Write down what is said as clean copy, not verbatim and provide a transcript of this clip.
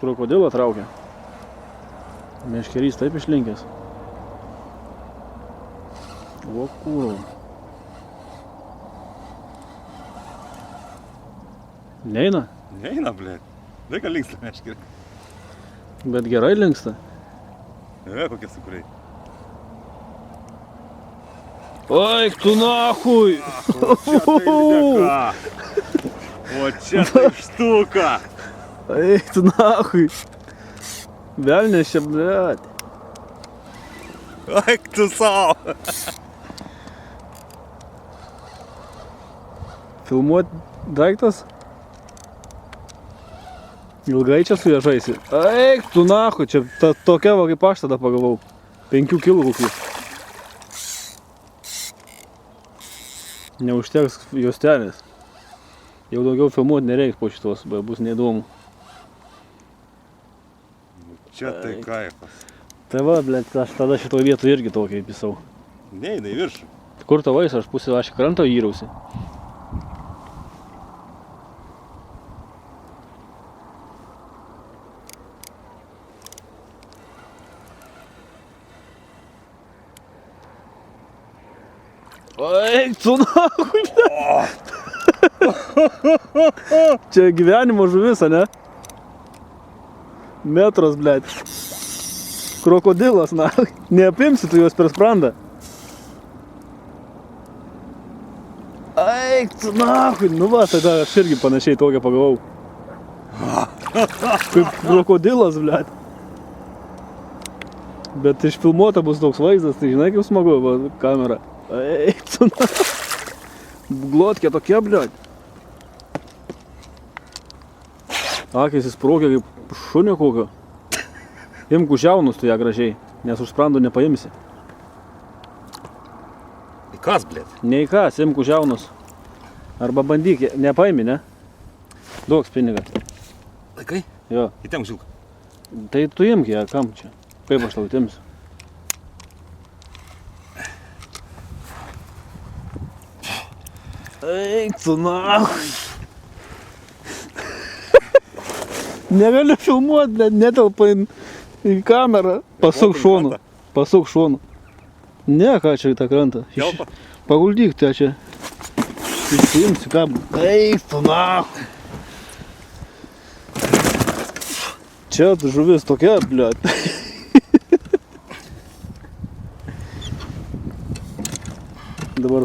Krokodilą traukia. Meškerys taip išlinkęs. O kūro. Neina? Neina, blėt. Daika linksta meškerį. Bet gerai linksta. Kokie sukuriai. Oi, tu nahui! O čia tai štuka! Eik tu nahui! Velnės čia, blėt. Eik tu savo! Filmuot daiktas? Ilgai čia su ja žaisi. Eik tu nahui, čia tokia va kaip aš tada pagavau. 5 kilų kokių. Neužteks juostelės. Jau daugiau filmuoti nereiks po šitos, bus neįdomu. Čia tai kaifas. Tai va, blėt, aš tada šitoj vietoj irgi tokį įpisau. Neina į viršų. Kur tavo vaisa, aš pusę aš krantą įrausi. Eik tu nahui, blėt. Čia gyvenimo žuvis, ne? Metras, blėt. Krokodilas, na. Neapimsi tu juos per sprandą. Eik tu nahui. Nu va, tada aš irgi panašiai tokią pagavau. Kaip krokodilas, blėt. Bet išfilmuota bus toks vaizdas, tai žinai kaip smagu, va, kamera. Eik tu nahui. Glotkė tokia, blėt. Akis įspraukia kaip šunio kokio. Imk už jaunus tu ją gražiai, nes už sprandų nepaimsi. Į kas, blėt? Ne į kas, imk už jaunus. Arba bandyk, nepaimi, ne? Duoks pinigą. Laikai? Jo. Įtemk žilką. Tai tu imk ją, kam čia? Kaip aš tau įtimsiu? Eik tu nahui. Negaliu filmuoti, bet netelpa į kamerą. Pasuk šonu. Pasuk šonu. Ne, ką čia į tą krantą. Telpa? Paguldyk tą čia. Išsiimsi kablį. Eik tu nahui. Čia žuvis tokia, blėt. Dabar